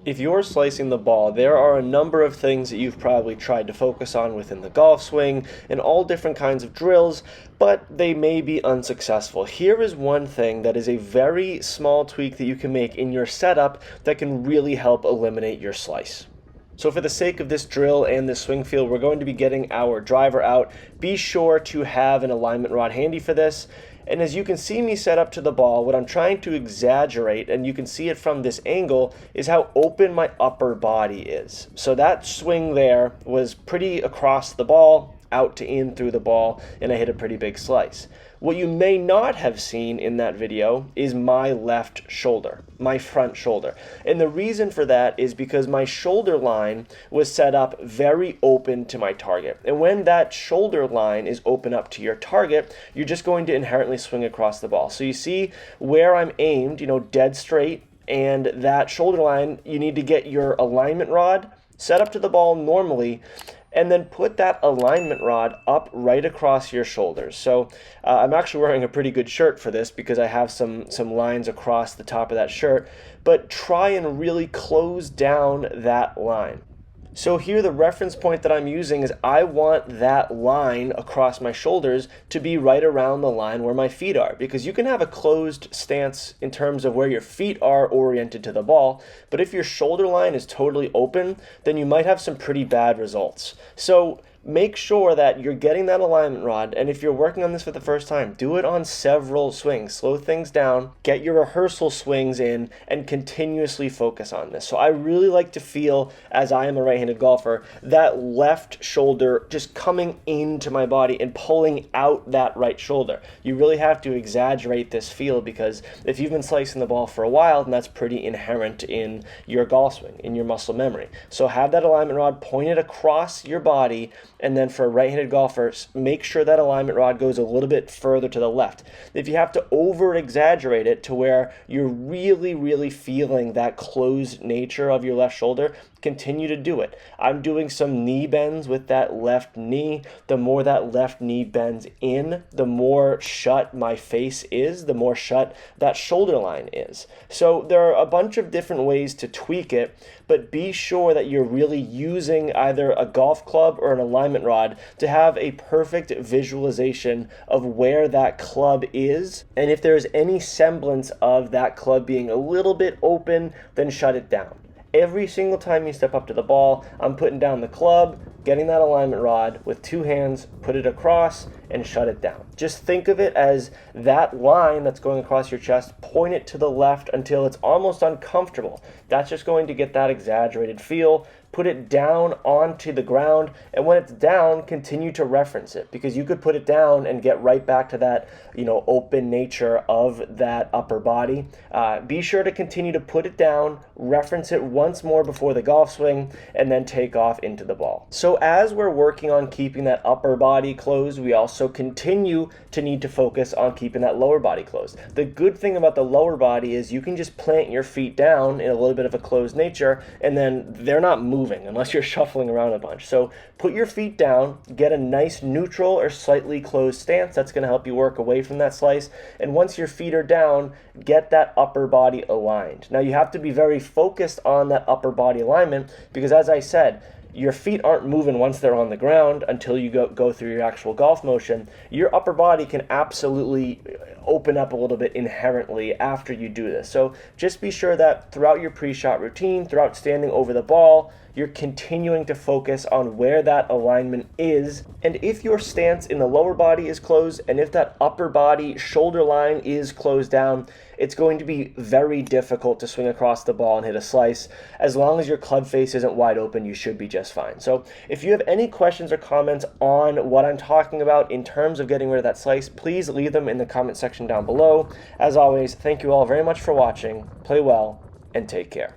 If you're slicing the ball, there are a number of things that you've probably tried to focus on within the golf swing and all different kinds of drills, but they may be unsuccessful. Here is one thing that is a very small tweak that you can make in your setup that can really help eliminate your slice. So for the sake of this drill and this swing field, we're going to be getting our driver out. Be sure to have an alignment rod handy for this. And as you can see me set up to the ball, what I'm trying to exaggerate, and you can see it from this angle, is how open my upper body is. So that swing there was pretty across the ball, out to in through the ball, and I hit a pretty big slice. What you may not have seen in that video is my left shoulder, my front shoulder. And the reason for that is because my shoulder line was set up very open to my target. And when that shoulder line is open up to your target, you're just going to inherently swing across the ball. So you see where I'm aimed, dead straight, and that shoulder line, you need to get your alignment rod set up to the ball normally, and then put that alignment rod up right across your shoulders. So I'm actually wearing a pretty good shirt for this because I have some lines across the top of that shirt, but try and really close down that line. So here the reference point that I'm using is I want that line across my shoulders to be right around the line where my feet are, because you can have a closed stance in terms of where your feet are oriented to the ball, but if your shoulder line is totally open, then you might have some pretty bad results. So make sure that you're getting that alignment rod, and if you're working on this for the first time, do it on several swings. Slow things down, get your rehearsal swings in, and continuously focus on this. So I really like to feel, as I am a right-handed golfer, that left shoulder just coming into my body and pulling out that right shoulder. You really have to exaggerate this feel, because if you've been slicing the ball for a while, then that's pretty inherent in your golf swing, in your muscle memory. So have that alignment rod pointed across your body, and then for right-handed golfers, make sure that alignment rod goes a little bit further to the left. If you have to over-exaggerate it to where you're really, really feeling that closed nature of your left shoulder, continue to do it. I'm doing some knee bends with that left knee. The more that left knee bends in, the more shut my face is, the more shut that shoulder line is. So there are a bunch of different ways to tweak it, but be sure that you're really using either a golf club or an alignment rod to have a perfect visualization of where that club is. And if there's any semblance of that club being a little bit open, then shut it down. Every single time you step up to the ball, I'm putting down the club, getting that alignment rod with two hands, put it across, and shut it down. Just think of it as that line that's going across your chest, point it to the left until it's almost uncomfortable. That's just going to get that exaggerated feel. Put it down onto the ground, and when it's down, continue to reference it, because you could put it down and get right back to that, open nature of that upper body. Be sure to continue to put it down, reference it once more before the golf swing, and then take off into the ball. So as we're working on keeping that upper body closed, we also continue to need to focus on keeping that lower body closed. The good thing about the lower body is you can just plant your feet down in a little bit of a closed nature, and then they're not moving unless you're shuffling around a bunch. So put your feet down, get a nice neutral or slightly closed stance. That's going to help you work away from that slice. And once your feet are down, get that upper body aligned. Now you have to be very focused on that upper body alignment, because as I said, your feet aren't moving once they're on the ground until you go through your actual golf motion. Your upper body can absolutely open up a little bit inherently after you do this. So just be sure that throughout your pre-shot routine, throughout standing over the ball, you're continuing to focus on where that alignment is. And if your stance in the lower body is closed, and if that upper body shoulder line is closed down, it's going to be very difficult to swing across the ball and hit a slice. As long as your club face isn't wide open, you should be just fine. So if you have any questions or comments on what I'm talking about in terms of getting rid of that slice, please leave them in the comment section down below. As always, thank you all very much for watching. Play well and take care.